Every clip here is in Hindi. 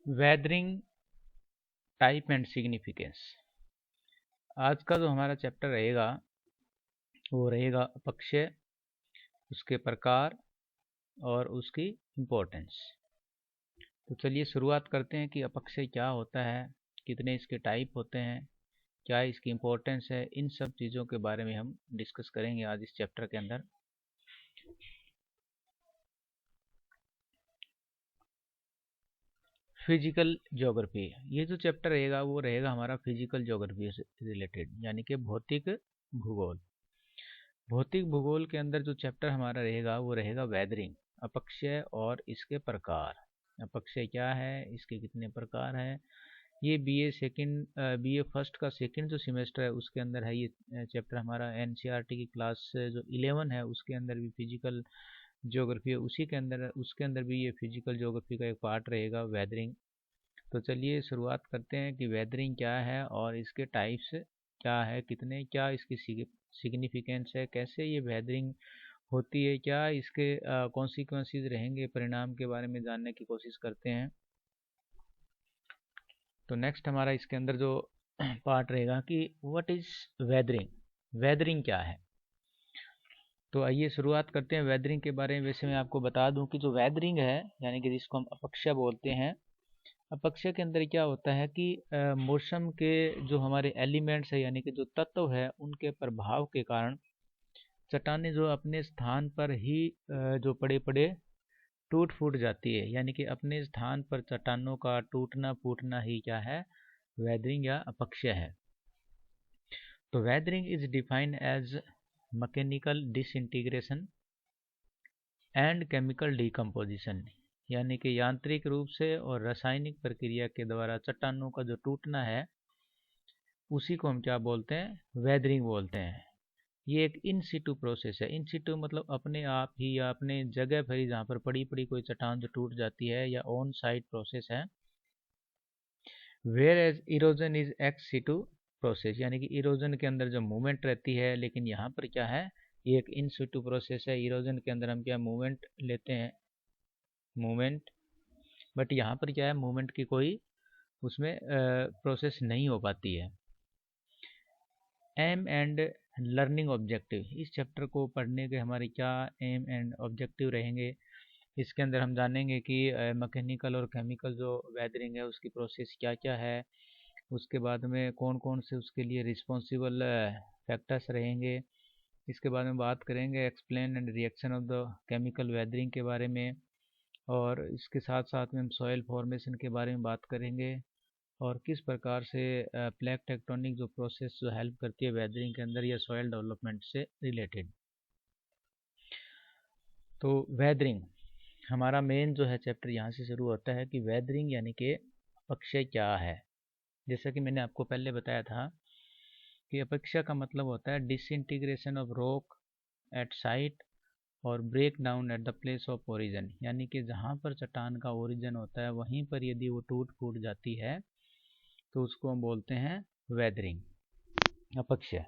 Weathering type and significance. आज का जो हमारा चैप्टर रहेगा वो रहेगा अपक्षय, उसके प्रकार और उसकी इम्पोर्टेंस। तो चलिए शुरुआत करते हैं कि अपक्षय क्या होता है, कितने इसके टाइप होते हैं, क्या इसकी इम्पोर्टेंस है। इन सब चीज़ों के बारे में हम डिस्कस करेंगे आज इस चैप्टर के अंदर। फिजिकल ज्योग्राफी, ये जो चैप्टर रहेगा वो रहेगा हमारा फिजिकल ज्योग्राफी से रिलेटेड, यानी कि भौतिक भूगोल। भौतिक भूगोल के अंदर जो चैप्टर हमारा रहेगा वो रहेगा वेदरिंग, अपक्षय और इसके प्रकार। अपक्षय क्या है, इसके कितने प्रकार हैं, ये बीए फर्स्ट का सेकंड जो सेमेस्टर है उसके अंदर है ये चैप्टर हमारा। एनसीईआरटी की क्लास जो 11 है उसके अंदर भी फिजिकल ज्योग्राफी है, उसी के अंदर उसके अंदर भी ये फिजिकल ज्योग्राफी का एक पार्ट रहेगा वेदरिंग। तो चलिए शुरुआत करते हैं कि वेदरिंग क्या है और इसके टाइप्स क्या है, कितने, क्या इसकी सिग्निफिकेंस है, कैसे ये वेदरिंग होती है, क्या इसके कॉन्सिक्वेंसेस रहेंगे, परिणाम के बारे में जानने की कोशिश करते हैं। तो नेक्स्ट हमारा इसके अंदर जो पार्ट रहेगा कि व्हाट इज वेदरिंग, वेदरिंग क्या है। तो आइए शुरुआत करते हैं वेदरिंग के बारे में। वैसे मैं आपको बता दूं कि जो वेदरिंग है यानी कि जिसको हम अपक्षय बोलते हैं, अपक्षय के अंदर क्या होता है कि मौसम के जो हमारे एलिमेंट्स है यानी कि जो तत्व है उनके प्रभाव के कारण चट्टानें जो अपने स्थान पर ही जो पड़े पड़े टूट फूट जाती है, यानी कि अपने स्थान पर चट्टानों का टूटना फूटना ही क्या है, वेदरिंग या अपक्षय है। तो weathering is defined as mechanical disintegration and chemical decomposition, यानी कि यांत्रिक रूप से और रासायनिक प्रक्रिया के द्वारा चट्टानों का जो टूटना है उसी को हम क्या बोलते हैं, वेदरिंग बोलते हैं। ये एक इन सिटू प्रोसेस है। इन सिटू मतलब अपने आप ही या अपने जगह पर ही, जहाँ पर पड़ी पड़ी कोई चट्टान जो टूट जाती है, या ऑन साइट प्रोसेस है। Whereas erosion is ex situ process, यानी कि इरोजन के अंदर जो मूवमेंट रहती है, लेकिन यहाँ पर क्या है, ये एक इन सिटू प्रोसेस है। इरोजन के अंदर हम क्या मूवमेंट लेते हैं, मूवमेंट, बट यहाँ पर क्या है, मूवमेंट की कोई उसमें प्रोसेस नहीं हो पाती है। एम एंड लर्निंग ऑब्जेक्टिव, इस चैप्टर को पढ़ने के हमारे क्या एम एंड ऑब्जेक्टिव रहेंगे। इसके अंदर हम जानेंगे कि मैकेनिकल और केमिकल जो वेदरिंग है उसकी प्रोसेस क्या क्या है, उसके बाद में कौन कौन से उसके लिए रिस्पॉन्सिबल फैक्टर्स रहेंगे। इसके बारे में बात करेंगे explain and reaction of the chemical weathering के बारे में, और इसके साथ साथ में हम सॉइल फॉर्मेशन के बारे में बात करेंगे, और किस प्रकार से प्लेट टेक्टोनिक जो प्रोसेस जो हेल्प करती है वेदरिंग के अंदर या सॉइल डेवलपमेंट से रिलेटेड। तो वेदरिंग हमारा मेन जो है चैप्टर यहाँ से शुरू होता है कि वेदरिंग यानी कि अपक्षय क्या है। जैसा कि मैंने आपको पहले बताया था कि अपक्षय का मतलब होता है disintegration of rock at site और break down at the place of origin, यानी कि जहाँ पर चट्टान का ओरिजिन होता है वहीं पर यदि वो टूट फूट जाती है तो उसको हम बोलते हैं वेदरिंग, अपक्षय।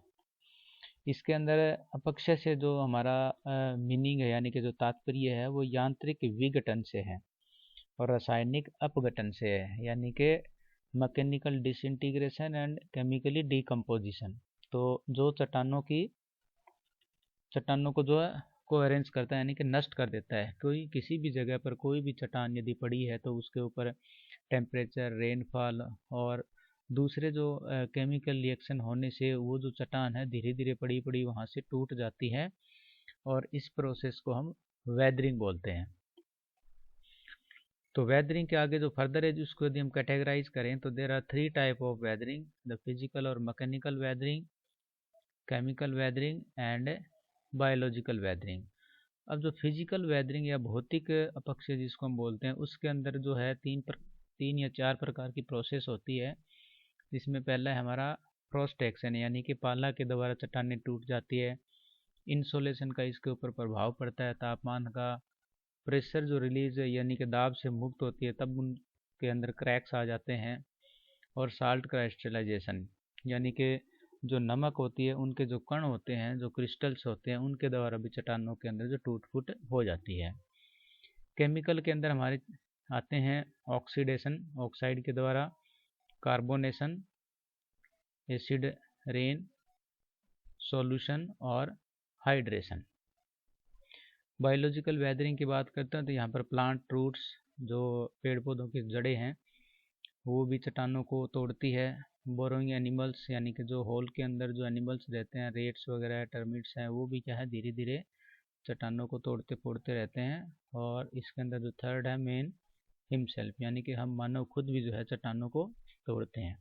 इसके अंदर अपक्षय से जो हमारा मीनिंग है यानी कि जो तात्पर्य है वो यांत्रिक विघटन से है और रासायनिक अपघटन से है, यानी कि mechanical disintegration and chemically decomposition. तो जो चट्टानों को जो है को अरेंज करता है यानी कि नष्ट कर देता है। कोई किसी भी जगह पर कोई भी चट्टान यदि पड़ी है तो उसके ऊपर टेम्परेचर, रेनफॉल और दूसरे जो केमिकल रिएक्शन होने से वो जो चट्टान है धीरे धीरे पड़ी पड़ी वहाँ से टूट जाती है, और इस प्रोसेस को हम वेदरिंग बोलते हैं। तो वेदरिंग के आगे जो फर्दर है उसको यदि हम कैटेगराइज करें तो there are 3 type of weathering, the physical और mechanical weathering, chemical weathering and biological weathering. अब जो फिजिकल वेदरिंग या भौतिक अपक्षय जिसको हम बोलते हैं उसके अंदर जो है तीन या चार प्रकार की प्रोसेस होती है। जिसमें पहला है हमारा फ्रॉस्ट एक्शन, यानी कि पाला के द्वारा चट्टानें टूट जाती है। इंसोलेशन का इसके ऊपर प्रभाव पड़ता है, तापमान का, प्रेशर जो रिलीज है यानी कि दाब से मुक्त होती है तब उनके अंदर क्रैक्स आ जाते हैं, और साल्ट क्राइस्टलाइजेशन यानी कि जो नमक होती है उनके जो कण होते हैं, जो क्रिस्टल्स होते हैं, उनके द्वारा भी चट्टानों के अंदर जो टूट फूट हो जाती है। केमिकल के अंदर हमारे आते हैं ऑक्सीडेशन ऑक्साइड के द्वारा, कार्बोनेशन, एसिड रेन, सॉल्यूशन और हाइड्रेशन। बायोलॉजिकल वेदरिंग की बात करते हैं तो यहाँ पर प्लांट रूट्स, जो पेड़ पौधों की जड़ें हैं, वो भी चट्टानों को तोड़ती है। बोरोइंग एनिमल्स, यानी कि जो होल के अंदर जो एनिमल्स रहते हैं, रेट्स वगैरह, टर्मिट्स हैं, वो भी क्या है, धीरे धीरे चट्टानों को तोड़ते फोड़ते रहते हैं। और इसके अंदर जो थर्ड है मेन, हिमसेल्फ, यानी कि हम मानव खुद भी जो है चट्टानों को तोड़ते हैं।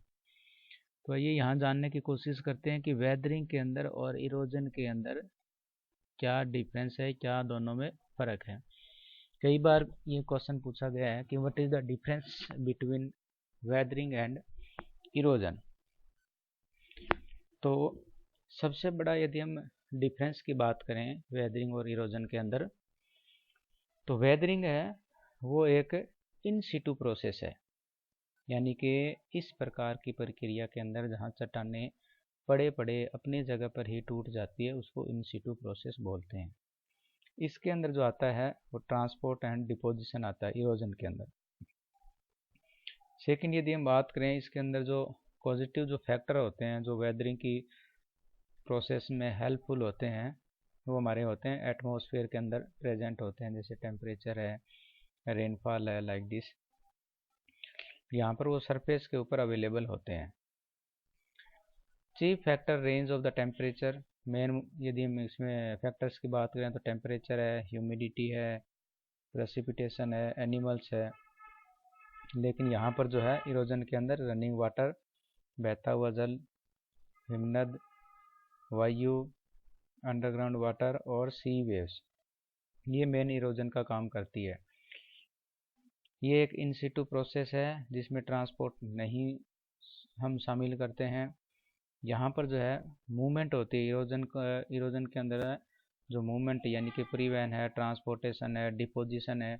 तो ये यहाँ जानने की कोशिश करते हैं कि वेदरिंग के अंदर और इरोजन के अंदर क्या डिफरेंस है, क्या दोनों में फ़र्क है। कई बार ये क्वेश्चन पूछा गया है कि what is the difference between weathering and erosion. तो सबसे बड़ा यदि हम डिफरेंस की बात करें वेदरिंग और इरोजन के अंदर, तो वेदरिंग है वो एक इन सिटू प्रोसेस है, यानी कि इस प्रकार की प्रक्रिया के अंदर जहाँ चट्टानें पड़े पड़े अपनी जगह पर ही टूट जाती है, उसको इन सिटू प्रोसेस बोलते हैं। इसके अंदर जो आता है वो ट्रांसपोर्ट एंड डिपोजिशन आता है इरोजन के अंदर। सेकंड, यदि हम बात करें इसके अंदर जो पॉजिटिव जो फैक्टर होते हैं जो वेदरिंग की प्रोसेस में हेल्पफुल होते हैं, वो हमारे होते हैं एटमॉस्फेयर के अंदर प्रेजेंट होते हैं, जैसे टेम्परेचर है, रेनफॉल है, लाइक दिस। यहाँ पर वो सरफेस के ऊपर अवेलेबल होते हैं। Chief factor range of the temperature, main यदि हम इसमें फैक्टर्स की बात करें तो टेम्परेचर है, ह्यूमिडिटी है, प्रेसिपिटेशन है, एनिमल्स है। लेकिन यहाँ पर जो है इरोजन के अंदर रनिंग वाटर, बहता हुआ जल, हिमनद, वायु, अंडरग्राउंड वाटर और सी वेव्स, ये मेन इरोजन का काम करती है। ये एक इन सिटू प्रोसेस है जिसमें ट्रांसपोर्ट नहीं हम शामिल करते हैं। यहाँ पर जो है मूवमेंट होती है इरोजन के अंदर जो मूवमेंट, यानी कि परिवहन है, ट्रांसपोर्टेशन है, डिपोजिशन है,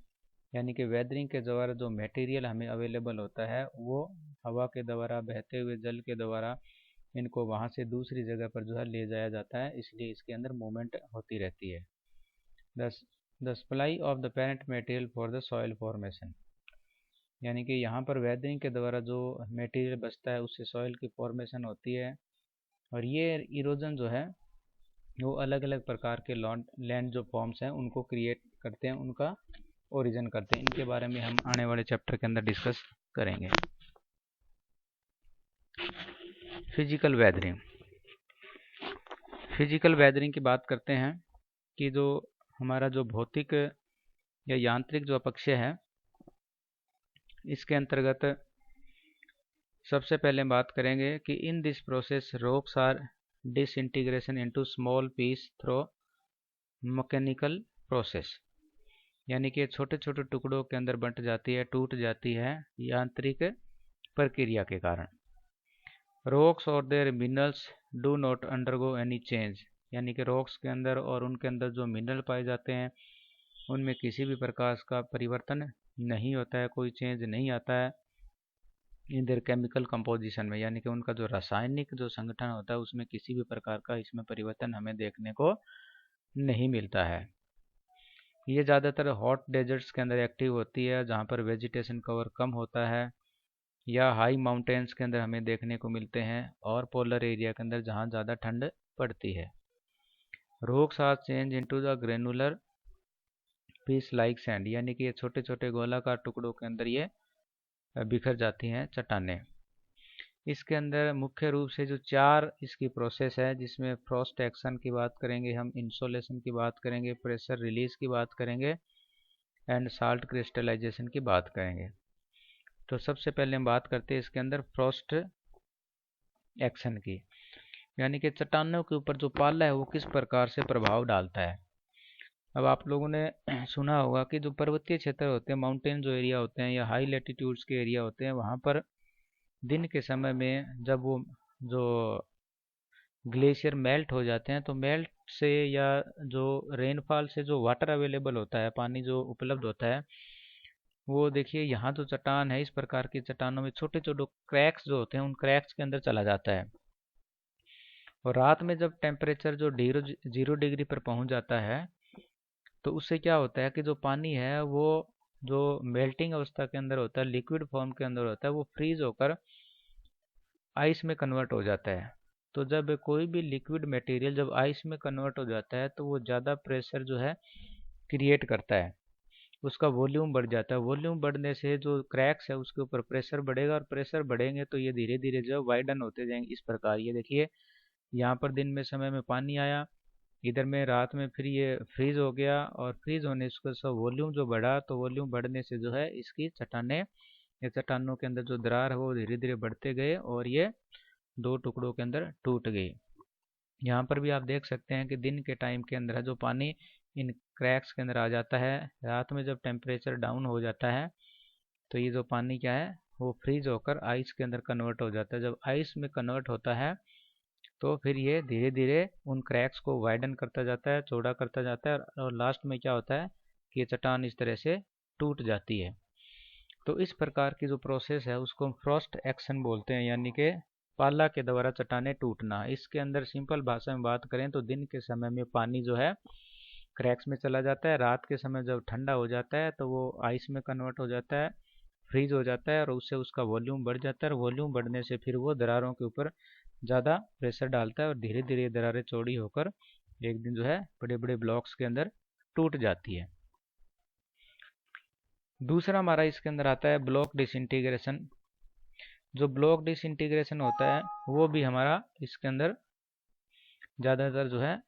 यानी कि वेदरिंग के द्वारा जो मटेरियल हमें अवेलेबल होता है वो हवा के द्वारा, बहते हुए जल के द्वारा इनको वहाँ से दूसरी जगह पर जो है ले जाया जाता है, इसलिए इसके अंदर मूवमेंट होती रहती है। The supply of the parent material for the soil formation, यानी कि यहाँ पर वेदरिंग के द्वारा जो मटेरियल बचता है उससे सॉइल की फॉर्मेशन होती है। और ये इरोजन जो है वो अलग अलग प्रकार के लैंड जो फॉर्म्स हैं उनको क्रिएट करते हैं, उनका ओरिजिन करते हैं। इनके बारे में हम आने वाले चैप्टर के अंदर डिस्कस करेंगे। फिजिकल वेदरिंग, फिजिकल वेदरिंग की बात करते हैं कि जो हमारा जो भौतिक या यांत्रिक जो अपक्षय है, इसके अंतर्गत सबसे पहले बात करेंगे कि in this process rocks are disintegration into small piece through mechanical process, यानी कि छोटे छोटे टुकड़ों के अंदर बंट जाती है, टूट जाती है यांत्रिक प्रक्रिया के कारण। रॉक्स और their minerals do not undergo any change, यानी कि रॉक्स के अंदर और उनके अंदर जो मिनरल पाए जाते हैं उनमें किसी भी प्रकार का परिवर्तन नहीं होता है, कोई चेंज नहीं आता है इन देयर केमिकल कंपोजिशन में, यानी कि उनका जो रासायनिक जो संगठन होता है उसमें किसी भी प्रकार का इसमें परिवर्तन हमें देखने को नहीं मिलता है। ये ज़्यादातर हॉट डेजर्ट्स के अंदर एक्टिव होती है जहाँ पर वेजिटेशन कवर कम होता है, या हाई माउंटेन्स के अंदर हमें देखने को मिलते हैं, और पोलर एरिया के अंदर जहाँ ज़्यादा ठंड पड़ती है। Rocks are change into the granular piece like sand, यानी कि ये छोटे छोटे गोलाकार टुकड़ों के अंदर ये बिखर जाती हैं चट्टानें। इसके अंदर मुख्य रूप से जो 4 इसकी प्रोसेस है, जिसमें फ्रॉस्ट एक्शन की बात करेंगे हम, इंसोलेशन की बात करेंगे, प्रेशर रिलीज की बात करेंगे एंड साल्ट क्रिस्टलाइजेशन की बात करेंगे। तो सबसे पहले हम बात करते हैं इसके अंदर फ्रॉस्ट एक्शन की, यानी कि चट्टानों के ऊपर जो पाला है वो किस प्रकार से प्रभाव डालता है। अब आप लोगों ने सुना होगा कि जो पर्वतीय क्षेत्र होते हैं, माउंटेन जो एरिया होते हैं या हाई लैटिट्यूड्स के एरिया होते हैं, वहाँ पर दिन के समय में जब वो जो ग्लेशियर मेल्ट हो जाते हैं तो मेल्ट से या जो रेनफॉल से जो वाटर अवेलेबल होता है, पानी जो उपलब्ध होता है, वो देखिए यहाँ जो चट्टान है इस प्रकार की चट्टानों में छोटे छोटे क्रैक्स जो होते हैं उन क्रैक्स के अंदर चला जाता है। और रात में जब टेम्परेचर जो 0 डिग्री पर पहुंच जाता है तो उससे क्या होता है कि जो पानी है वो जो मेल्टिंग अवस्था के अंदर होता है, लिक्विड फॉर्म के अंदर होता है, वो फ्रीज होकर आइस में कन्वर्ट हो जाता है। तो जब कोई भी लिक्विड मटेरियल जब आइस में कन्वर्ट हो जाता है तो वो ज़्यादा प्रेशर जो है क्रिएट करता है, उसका वॉल्यूम बढ़ जाता है। वॉल्यूम बढ़ने से जो क्रैक्स है उसके ऊपर प्रेशर बढ़ेगा, और प्रेशर बढ़ेंगे तो ये धीरे धीरे जो वाइडन होते जाएंगे इस प्रकार। ये देखिए यहाँ पर दिन में समय में पानी आया, इधर में रात में फिर ये फ्रीज हो गया, और फ्रीज होने से सब वॉल्यूम जो बढ़ा, तो वॉल्यूम बढ़ने से जो है इसकी चट्टाने या चट्टानों के अंदर जो दरार है वो धीरे धीरे बढ़ते गए और ये दो टुकड़ों के अंदर टूट गई। यहाँ पर भी आप देख सकते हैं कि दिन के टाइम के अंदर जो पानी इन क्रैक्स के अंदर आ जाता है, रात में जब टेम्परेचर डाउन हो जाता है तो ये जो पानी क्या है वो फ्रीज होकर आइस के अंदर कन्वर्ट हो जाता है। जब आइस में कन्वर्ट होता है तो फिर ये धीरे धीरे उन क्रैक्स को वाइडन करता जाता है, चौड़ा करता जाता है, और लास्ट में क्या होता है कि ये चट्टान इस तरह से टूट जाती है। तो इस प्रकार की जो प्रोसेस है उसको हम फ्रॉस्ट एक्शन बोलते हैं, यानी कि पाला के द्वारा चट्टानें टूटना। इसके अंदर सिंपल भाषा में बात करें तो दिन के समय में पानी जो है क्रैक्स में चला जाता है, रात के समय जब ठंडा हो जाता है तो वो आइस में कन्वर्ट हो जाता है, फ्रीज हो जाता है, और उससे उसका वॉल्यूम बढ़ जाता है, और वॉल्यूम बढ़ने से फिर वो दरारों के ऊपर ज़्यादा प्रेशर डालता है, और धीरे धीरे दरारें चौड़ी होकर एक दिन जो है बड़े बड़े ब्लॉक्स के अंदर टूट जाती है। दूसरा हमारा इसके अंदर आता है ब्लॉक डिसइंटीग्रेशन। जो ब्लॉक डिसइंटीग्रेशन होता है वो भी हमारा इसके अंदर ज़्यादातर जो है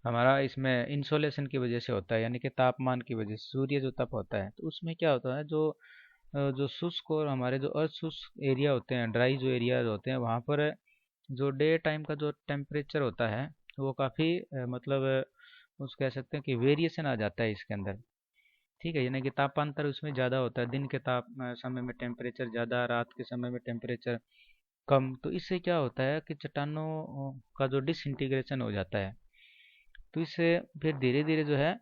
हमारा इसमें इंसोलेशन की वजह से होता है, यानी कि तापमान की वजह से, सूर्य जो तप होता है तो उसमें क्या होता है जो शुष्क और हमारे जो अशुष्क एरिया होते हैं, ड्राई जो एरिया होते हैं, वहाँ पर जो डे टाइम का जो टेम्परेचर होता है वो काफ़ी मतलब उस कह सकते हैं कि वेरिएशन आ जाता है इसके अंदर। ठीक है, यानी कि तापांतर उसमें ज़्यादा होता है, दिन के समय में टेम्परेचर ज़्यादा, रात के समय में टेम्परेचर कम। तो इससे क्या होता है कि चट्टानों का जो डिसइंटीग्रेशन हो जाता है, तो इससे फिर धीरे धीरे जो है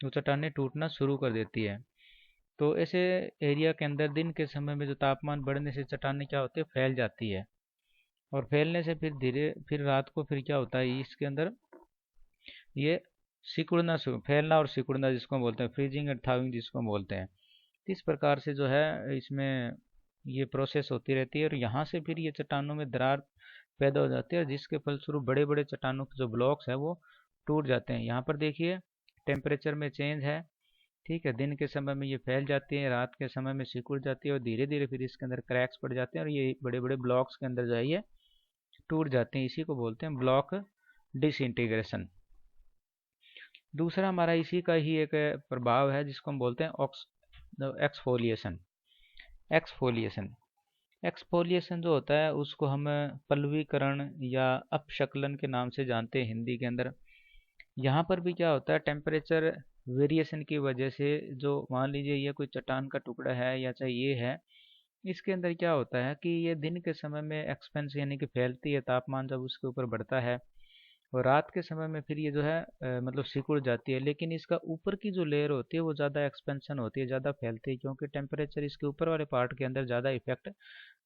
वो चट्टानें टूटना शुरू कर देती है। तो ऐसे एरिया के अंदर दिन के समय में जो तापमान बढ़ने से चट्टानें क्या होती है फैल जाती है, और फैलने से फिर रात को फिर क्या होता है इसके अंदर ये सिकुड़ना फैलना और सिकुड़ना जिसको बोलते हैं, फ्रीजिंग एंड थाविंग जिसको बोलते हैं। इस प्रकार से जो है इसमें ये प्रोसेस होती रहती है, और यहाँ से फिर ये चट्टानों में दरार पैदा हो जाती है, जिसके फलस्वरूप बड़े बड़े चट्टानों के जो ब्लॉक्स है वो टूट जाते हैं। यहाँ पर देखिए टेम्परेचर में चेंज है, ठीक है, दिन के समय में ये फैल जाती है, रात के समय में सिकुड़ जाती है, और धीरे धीरे फिर इसके अंदर क्रैक्स पड़ जाते हैं और ये बड़े बड़े ब्लॉक्स के अंदर जो है ये टूट जाते हैं। इसी को बोलते हैं ब्लॉक डिसइंटीग्रेशन। दूसरा हमारा इसी का ही एक प्रभाव है जिसको हम बोलते हैं एक्सफोलिएशन। एक्सफोलिएशन एक्सफोलिएशन जो होता है उसको हम पल्लवीकरण या अपशक्लन के नाम से जानते हैं हिंदी के अंदर। यहाँ पर भी क्या होता है टेम्परेचर वेरिएशन की वजह से, जो मान लीजिए ये कोई चट्टान का टुकड़ा है या चाहे ये है, इसके अंदर क्या होता है कि ये दिन के समय में एक्सपेंस यानी कि फैलती है, तापमान जब उसके ऊपर बढ़ता है, और रात के समय में फिर ये जो है मतलब सिकुड़ जाती है। लेकिन इसका ऊपर की जो लेयर होती है वो ज़्यादा एक्सपेंशन होती है, ज़्यादा फैलती है, क्योंकि टेम्परेचर इसके ऊपर वाले पार्ट के अंदर ज़्यादा इफेक्ट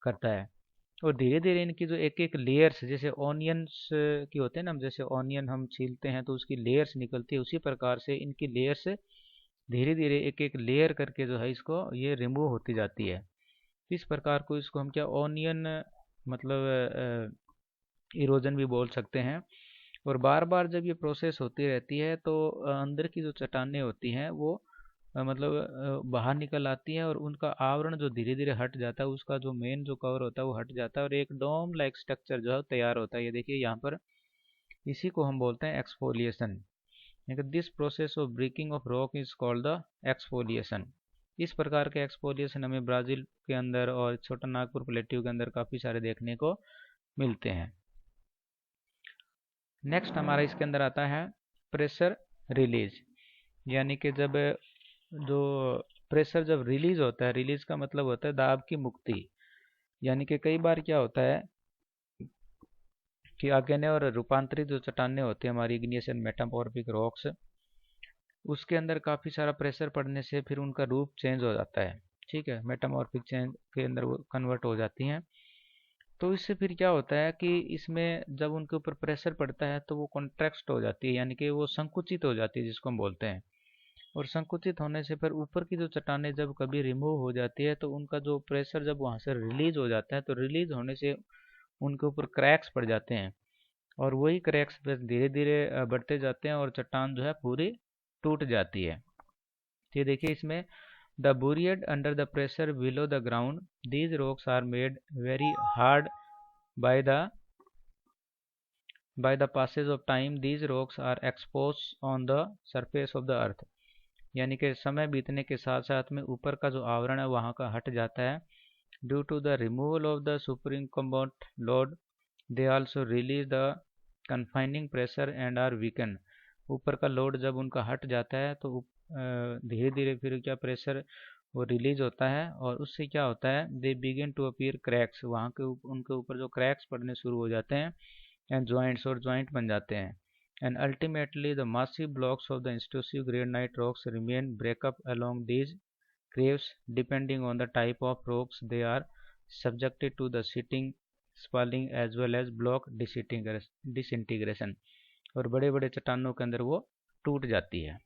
करता है। और धीरे धीरे इनकी जो एक एक लेयर्स, जैसे ऑनियंस की होते हैं ना, हम जैसे ऑनियन हम छीलते हैं तो उसकी लेयर्स निकलती है, उसी प्रकार से इनकी लेयर्स धीरे धीरे एक एक लेयर करके जो है इसको ये रिमूव होती जाती है। इस प्रकार को इसको हम क्या ऑनियन मतलब इरोजन भी बोल सकते हैं। और बार बार जब ये प्रोसेस होती रहती है तो अंदर की जो चट्टानें होती हैं वो मतलब बाहर निकल आती हैं, और उनका आवरण जो धीरे धीरे हट जाता है, उसका जो मेन जो कवर होता है वो हट जाता है, और एक डोम लाइक स्ट्रक्चर जो है तैयार होता है। ये देखिए यहाँ पर, इसी को हम बोलते हैं exfoliation. This process of breaking off rock is called the exfoliation. इस प्रकार के एक्सफोलिएशन हमें ब्राज़ील के अंदर और छोटा नागपुर प्लेट्यू के अंदर काफ़ी सारे देखने को मिलते हैं। नेक्स्ट हमारा इसके अंदर आता है प्रेशर रिलीज, यानी कि जब जो प्रेशर जब रिलीज होता है, रिलीज का मतलब होता है दाब की मुक्ति। यानी कि कई बार क्या होता है कि आग्नेय और रूपांतरित जो चट्टानें होती है हमारी इग्नियस एंड मेटामॉर्फिक रॉक्स, उसके अंदर काफ़ी सारा प्रेशर पड़ने से फिर उनका रूप चेंज हो जाता है। ठीक है, मेटामॉर्फिक चेंज के अंदर वो कन्वर्ट हो जाती हैं। तो इससे फिर क्या होता है कि इसमें जब उनके ऊपर प्रेशर पड़ता है तो वो कॉन्ट्रैक्ट हो जाती है, यानी कि वो संकुचित हो जाती है जिसको हम बोलते हैं। और संकुचित होने से फिर ऊपर की जो चट्टानें जब कभी रिमूव हो जाती है तो उनका जो प्रेशर जब वहाँ से रिलीज हो जाता है तो रिलीज होने से उनके ऊपर क्रैक्स पड़ जाते हैं और वही क्रैक्स फिर धीरे धीरे बढ़ते जाते हैं और चट्टान जो है पूरी टूट जाती है। तो ये देखिए इसमें the buried under the pressure below the ground these rocks are made very hard by the passage of time these rocks are exposed on the surface of the earth। यानी कि समय बीतने के साथ साथ में ऊपर का जो आवरण है वहाँ का हट जाता है। Due to the removal of the superincumbent load they also release the confining pressure and are weaken. ऊपर का लोड जब उनका हट जाता है तो धीरे धीरे फिर क्या प्रेशर वो रिलीज होता है और उससे क्या होता है they begin to appear cracks, वहाँ के उनके ऊपर जो क्रैक्स पड़ने शुरू हो जाते हैं एंड जॉइंट्स और जॉइंट बन जाते हैं। And ultimately the massive blocks of the intrusive granite rocks remain break up along these caves depending on the type of rocks they are subjected to the sitting spalling as well as block disintegration और बड़े बड़े चट्टानों के अंदर वो टूट जाती है।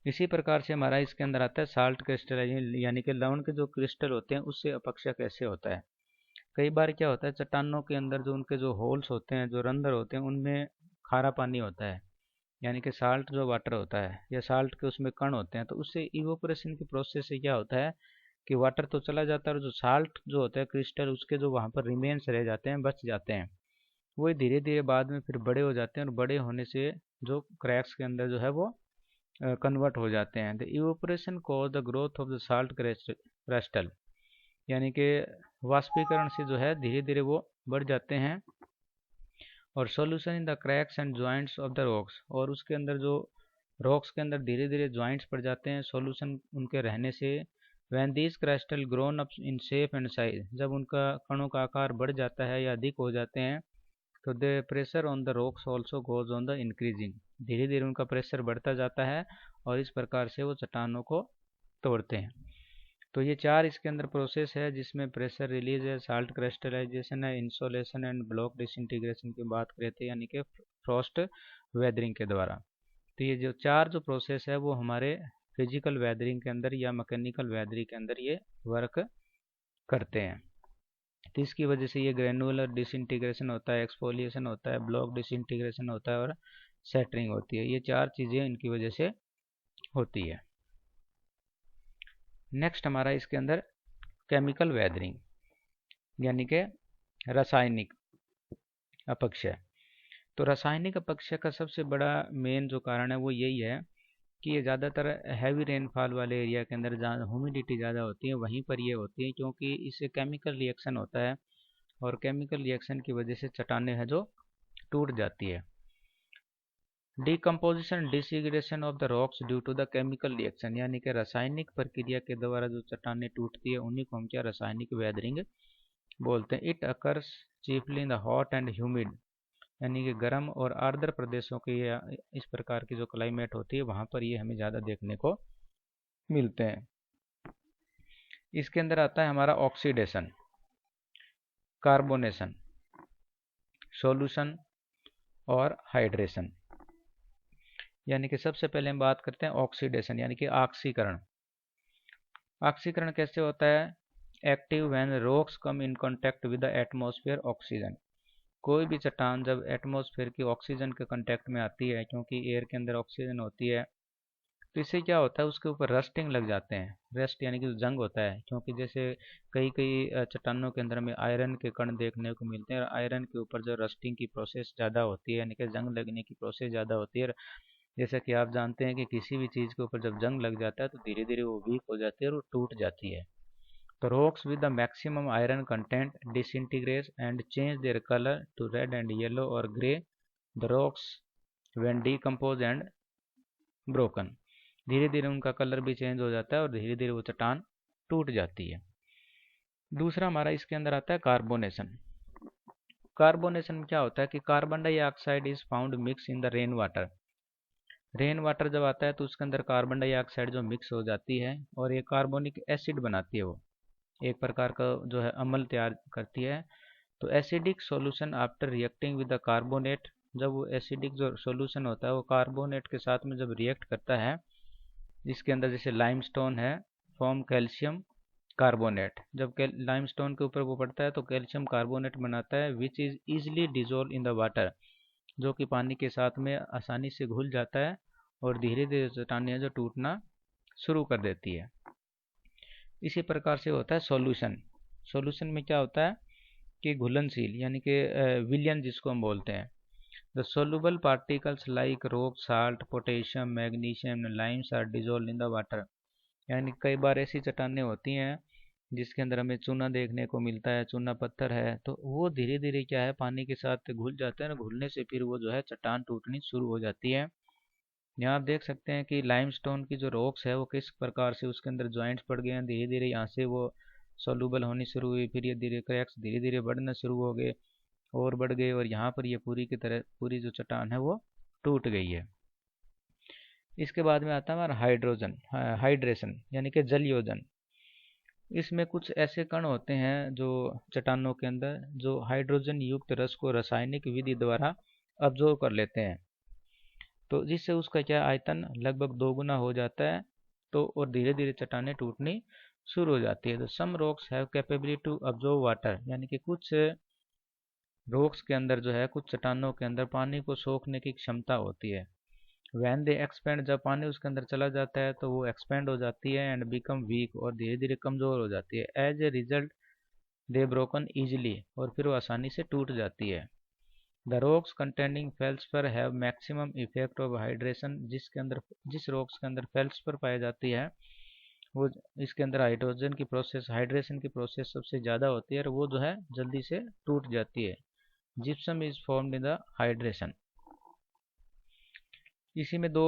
इसी प्रकार से हमारा इसके अंदर आता है साल्ट क्रिस्टल, यानी कि लवण के जो क्रिस्टल होते हैं उससे अपक्षय कैसे होता है। कई बार क्या होता है चट्टानों के अंदर जो उनके जो होल्स होते हैं, जो रंध्र होते हैं, उनमें खारा पानी होता है, यानी कि साल्ट जो वाटर होता है या साल्ट के उसमें कण होते हैं, तो उससे इवोपोरेशन की प्रोसेस से क्या होता है कि वाटर तो चला जाता है और जो साल्ट जो होता है क्रिस्टल उसके जो वहाँ पर रिमेन्स रह जाते हैं, बच जाते हैं, वो धीरे धीरे बाद में फिर बड़े हो जाते हैं और बड़े होने से जो क्रैक्स के अंदर जो है वो कन्वर्ट हो जाते हैं। The evaporation cause the growth of the salt crystal, यानी कि वाष्पीकरण से जो है धीरे धीरे वो बढ़ जाते हैं। और solution in the cracks and joints of the rocks, और उसके अंदर जो रॉक्स के अंदर धीरे धीरे जॉइंट्स पड़ जाते हैं सॉल्यूशन उनके रहने से। When these crystal grown up in shape and size, जब उनका कणों का आकार बढ़ जाता है या अधिक हो जाते हैं तो the pressure on the rocks also goes on the increasing, धीरे धीरे उनका प्रेशर बढ़ता जाता है और इस प्रकार से वो चट्टानों को तोड़ते हैं। तो ये चार इसके अंदर प्रोसेस है जिसमें प्रेशर रिलीज है, साल्ट क्रिस्टलाइजेशन है, इंसोलेशन एंड ब्लॉक डिसइंटीग्रेशन की बात करते हैं, यानी कि फ्रॉस्ट वेदरिंग के द्वारा। तो ये जो चार जो प्रोसेस है वो हमारे फिजिकल वेदरिंग के अंदर या मैकेनिकल वेदरिंग के अंदर ये वर्क करते हैं। तो इसकी वजह से ये ग्रेनुलर डिसइंटीग्रेशन होता है, एक्सफोलिएशन होता है, ब्लॉक डिसइंटीग्रेशन होता है और सेटरिंग होती है। ये चार चीज़ें इनकी वजह से होती है। नेक्स्ट हमारा इसके अंदर केमिकल वेदरिंग, यानी कि रासायनिक अपक्षय। तो रासायनिक अपक्षय का सबसे बड़ा मेन जो कारण है वो यही है कि ये ज़्यादातर हैवी रेनफॉल वाले एरिया के अंदर जहाँ ह्यूमिडिटी ज़्यादा होती है वहीं पर ये होती है, क्योंकि इससे केमिकल रिएक्शन होता है और केमिकल रिएक्शन की वजह से चट्टानें हैं जो टूट जाती है। Decomposition disintegration of the rocks due to the chemical reaction, यानी कि रासायनिक प्रक्रिया के द्वारा जो चट्टानें टूटती है उन्हीं को हम क्या रासायनिक वेदरिंग बोलते हैं। It occurs chiefly in the hot and humid, यानी कि गर्म और आर्द्र प्रदेशों की इस प्रकार की जो क्लाइमेट होती है वहाँ पर ये हमें ज़्यादा देखने को मिलते हैं। इसके अंदर आता है हमारा ऑक्सीडेशन, कार्बोनेशन, सॉल्यूशन और हाइड्रेशन। यानी कि सबसे पहले हम बात करते हैं ऑक्सीडेशन, यानी कि ऑक्सीकरण। ऑक्सीकरण कैसे होता है? Active when rocks come in contact with the atmosphere oxygen. कोई भी चट्टान जब एटमॉस्फेयर की ऑक्सीजन के कांटेक्ट में आती है, क्योंकि एयर के अंदर ऑक्सीजन होती है, तो इससे क्या होता है उसके ऊपर रस्टिंग लग जाते हैं। रस्ट यानी कि जंग होता है, क्योंकि जैसे कई कई चट्टानों के अंदर में आयरन के कण देखने को मिलते हैं और आयरन के ऊपर जो रस्टिंग की प्रोसेस ज़्यादा होती है, यानी कि जंग लगने की प्रोसेस ज़्यादा होती है। जैसा कि आप जानते हैं कि किसी भी चीज़ के ऊपर जब जंग लग जाता है तो धीरे धीरे वो वीक हो जाती है और वो टूट जाती है। तो rocks with the maximum iron content disintegrate and change their colour to red and yellow और grey. The rocks when decompose and broken, धीरे धीरे उनका कलर भी चेंज हो जाता है और धीरे धीरे वो चट्टान टूट जाती है। दूसरा हमारा इसके अंदर आता है कार्बोनेशन। कार्बोनेशन में क्या होता है कि carbon dioxide is found mix in the rain water. Rain water जब आता है तो उसके अंदर कार्बन डाइऑक्साइड जो मिक्स हो जाती है और ये कार्बोनिक एसिड बनाती है, वो एक प्रकार का जो है अम्ल तैयार करती है। तो acidic solution after reacting with the carbonate जब वो एसिडिक जो सॉल्यूशन होता है वो कार्बोनेट के साथ में जब रिएक्ट करता है, जिसके अंदर जैसे लाइमस्टोन है, फॉर्म कैल्शियम कार्बोनेट, जब लाइमस्टोन के ऊपर वो पड़ता है तो कैल्शियम कार्बोनेट बनाता है, which is easily dissolve in the water, जो कि पानी के साथ में आसानी से घुल जाता है और धीरे धीरे चट्टानें जो टूटना शुरू कर देती है। इसी प्रकार से होता है सॉल्यूशन। सॉल्यूशन में क्या होता है कि घुलनशील, यानी कि विलियन जिसको हम बोलते हैं। The soluble particles like rock salt potassium magnesium limes are dissolve in the water, यानी कई बार ऐसी चट्टानें होती हैं जिसके अंदर हमें चूना देखने को मिलता है, चूना पत्थर है, तो वो धीरे धीरे क्या है पानी के साथ घुल जाते हैं, घुलने से फिर वो जो है चट्टान टूटनी शुरू हो जाती है। यहाँ आप देख सकते हैं कि लाइमस्टोन की जो रॉक्स है वो किस प्रकार से उसके अंदर जॉइंट्स पड़ गए हैं, धीरे धीरे यहाँ से वो सोल्यूबल होनी शुरू हुई, फिर ये धीरे क्रैक्स धीरे धीरे बढ़ना शुरू हो गए और बढ़ गए, और यहाँ पर ये पूरी की तरह पूरी जो चट्टान है वो टूट गई है। इसके बाद में आता है हमारा हाइड्रेशन यानी कि जल योजन। इसमें कुछ ऐसे कण होते हैं जो चट्टानों के अंदर जो हाइड्रोजन युक्त रस को रासायनिक विधि द्वारा अब्जॉर्व कर लेते हैं, तो जिससे उसका क्या आयतन लगभग दोगुना हो जाता है, तो और धीरे धीरे चट्टानें टूटनी शुरू हो जाती है। तो some rocks have capability to absorb water, यानी कि कुछ रॉक्स के अंदर जो है, कुछ चट्टानों के अंदर पानी को सोखने की क्षमता होती है। वैन दे एक्सपेंड, जब पानी उसके अंदर चला जाता है तो वो एक्सपेंड हो जाती है एंड बिकम वीक, और धीरे धीरे कमज़ोर हो जाती है। As a result they broken easily, और फिर वो आसानी से टूट जाती है। The rocks containing feldspar have maximum effect of hydration, जिस रॉक्स के अंदर फेल्सफर पाई जाती है वो इसके अंदर हाइड्रोजन की प्रोसेस, हाइड्रेशन की प्रोसेस सबसे ज़्यादा होती है और वो जो है जल्दी से टूट जाती है। Gypsum is formed in the hydration. इसी में दो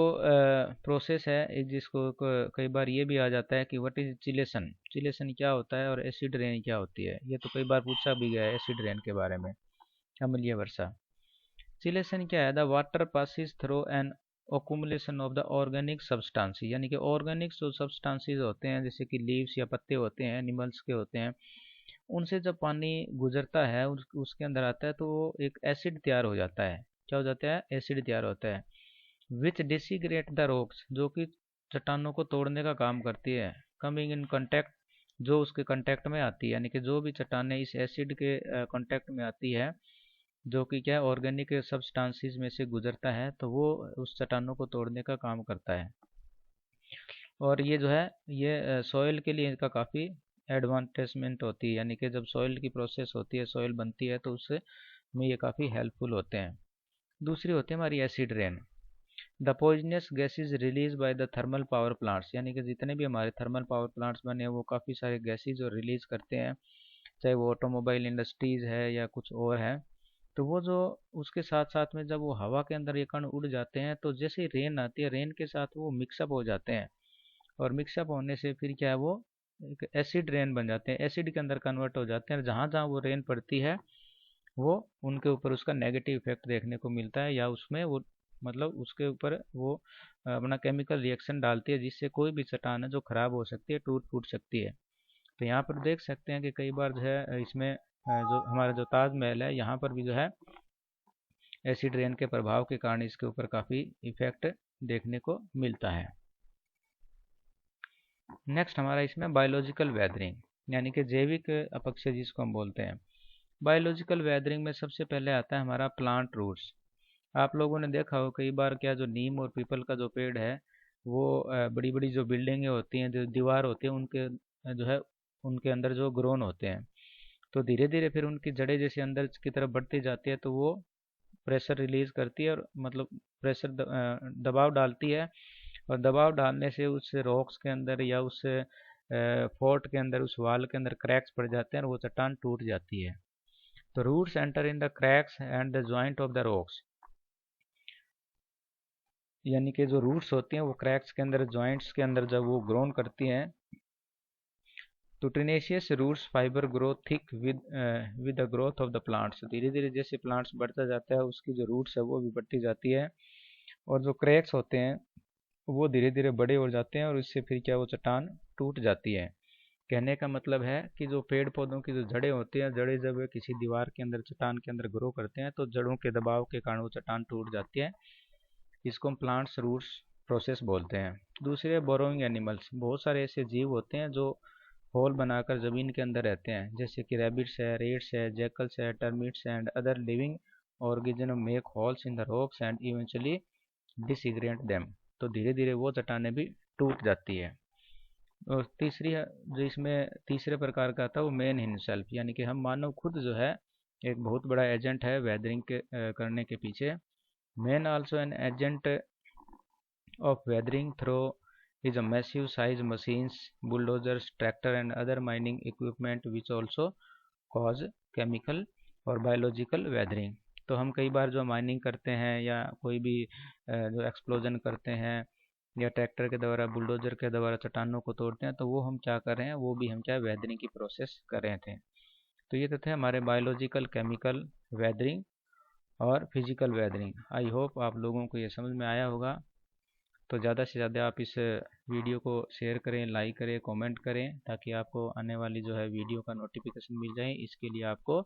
प्रोसेस है, एक जिसको कई बार ये भी आ जाता है कि व्हाट इज चिलेशन, चिलेशन क्या होता है और एसिड रेन क्या होती है, ये तो कई बार पूछा भी गया है एसिड रेन के बारे में, अम्लीय वर्षा। चिलेशन क्या है, the water passes through an accumulation of the organic substance, यानी कि ऑर्गेनिक जो सब्सटेंसेस होते हैं जैसे कि लीव्स या पत्ते होते हैं एनिमल्स के होते हैं, उनसे जब पानी गुजरता है उसके अंदर आता है तो वो एक एसिड तैयार हो जाता है। क्या हो जाता है, एसिड तैयार होता है। विच डिसिग्रेट द रॉक्स, जो कि चट्टानों को तोड़ने का काम करती है। कमिंग इन कांटेक्ट, जो उसके कांटेक्ट में आती है, यानी कि जो भी चट्टानें इस एसिड के कांटेक्ट में आती है जो कि क्या ऑर्गेनिक सब्सटेंसेस में से गुजरता है, तो वो उस चट्टानों को तोड़ने का काम करता है। और ये जो है ये सॉइल के लिए इनका काफ़ी एडवांटेजमेंट होती है, यानी कि जब सॉइल की प्रोसेस होती है, सॉइल बनती है, तो उससे में ये काफ़ी हेल्पफुल होते हैं। दूसरी होती है हमारी acid rain. The poisonous gases release by the thermal power plants, यानी कि जितने भी हमारे थर्मल पावर प्लांट्स बने हैं वो काफ़ी सारे गैसेज जो रिलीज करते हैं, चाहे वो ऑटोमोबाइल इंडस्ट्रीज़ है या कुछ और है, तो वो जो उसके साथ साथ में जब वो हवा के अंदर ये कण उड़ जाते हैं तो जैसे रेन आती है, रेन के साथ वो मिक्सअप हो जाते हैं, और मिक्सअप होने से फिर क्या है वो एक एसिड रेन बन जाते हैं, एसिड के अंदर कन्वर्ट हो जाते हैं। जहाँ जहाँ वो रेन पड़ती है वो उनके ऊपर उसका नेगेटिव इफेक्ट देखने को मिलता है, या उसमें वो मतलब उसके ऊपर वो अपना केमिकल रिएक्शन डालती है, जिससे कोई भी चट्टान है जो खराब हो सकती है, टूट फूट सकती है। तो यहाँ पर देख सकते हैं कि कई बार जो है इसमें जो हमारा जो ताजमहल है यहाँ पर भी जो है एसिड रेन के प्रभाव के कारण इसके ऊपर काफ़ी इफेक्ट देखने को मिलता है। नेक्स्ट हमारा इसमें बायोलॉजिकल वेदरिंग, यानी कि जैविक अपक्षय जिसको हम बोलते हैं। बायोलॉजिकल वेदरिंग में सबसे पहले आता है हमारा प्लांट रूट्स। आप लोगों ने देखा हो कई बार क्या जो नीम और पीपल का जो पेड़ है वो बड़ी बड़ी जो बिल्डिंगें होती हैं, जो दीवार होती है उनके जो है उनके अंदर जो ग्रोन होते हैं, तो धीरे धीरे फिर उनकी जड़ें जैसे अंदर की तरफ बढ़ती जाती है तो वो प्रेशर रिलीज करती है, और मतलब प्रेशर दबाव डालती है, और दबाव डालने से उस रॉक्स के अंदर या उस फोर्ट के अंदर, उस वाल के अंदर क्रैक्स पड़ जाते हैं और वो चट्टान टूट जाती है। तो roots enter in the cracks and the joint of the rocks, यानी कि जो रूट्स होती हैं वो क्रैक्स के अंदर, जॉइंट्स के अंदर जब वो ग्रोन करती हैं, तो tenacious roots fibre grow thick with the growth of the plants. धीरे धीरे जैसे प्लांट्स बढ़ता जाता है उसकी जो रूट्स है वो भी बढ़ती जाती है, और जो क्रैक्स होते हैं वो धीरे धीरे बड़े हो जाते हैं, और इससे फिर क्या वो चट्टान टूट जाती है। कहने का मतलब है कि जो पेड़ पौधों की जो जड़ें होती हैं, जड़ें जब किसी दीवार के अंदर, चट्टान के अंदर ग्रो करते हैं तो जड़ों के दबाव के कारण वो चट्टान टूट जाती है। इसको हम प्लांट्स रूट्स प्रोसेस बोलते हैं। दूसरे बोरोइंग एनिमल्स, बहुत सारे ऐसे जीव होते हैं जो होल बनाकर ज़मीन के अंदर रहते हैं, जैसे कि रैबिट्स है, रेट्स है, जैकल्स है, termites and other living organism make holes in the rocks and eventually disintegrate them. तो धीरे धीरे वो चट्टानें भी टूट जाती है। और तीसरी जो इसमें तीसरे प्रकार का था वो मैन हिमसेल्फ, यानी कि हम मानव खुद जो है एक बहुत बड़ा एजेंट है वेदरिंग के करने के पीछे। Man also an agent of weathering through is a massive size machines, bulldozers, tractor and other mining equipment which also cause chemical और बायोलॉजिकल वेदरिंग। तो हम कई बार जो माइनिंग करते हैं या कोई भी जो एक्सप्लोजन करते हैं या ट्रैक्टर के द्वारा, बुलडोजर के द्वारा चट्टानों को तोड़ते हैं, तो वो हम क्या कर रहे हैं, वो भी हम क्या वेदरिंग की प्रोसेस कर रहे थे। तो ये तो थे हमारे बायोलॉजिकल, केमिकल वेदरिंग और फिजिकल वेदरिंग। आई होप आप लोगों को ये समझ में आया होगा। तो ज़्यादा से ज़्यादा आप इस वीडियो को शेयर करें, लाइक करें, कमेंट करें, ताकि आपको आने वाली जो है वीडियो का नोटिफिकेशन मिल जाए। इसके लिए आपको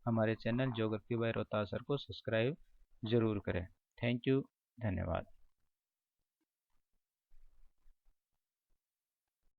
हमारे channel geography bye Rohtas sir को सब्सक्राइब ज़रूर करें। थैंक यू, धन्यवाद।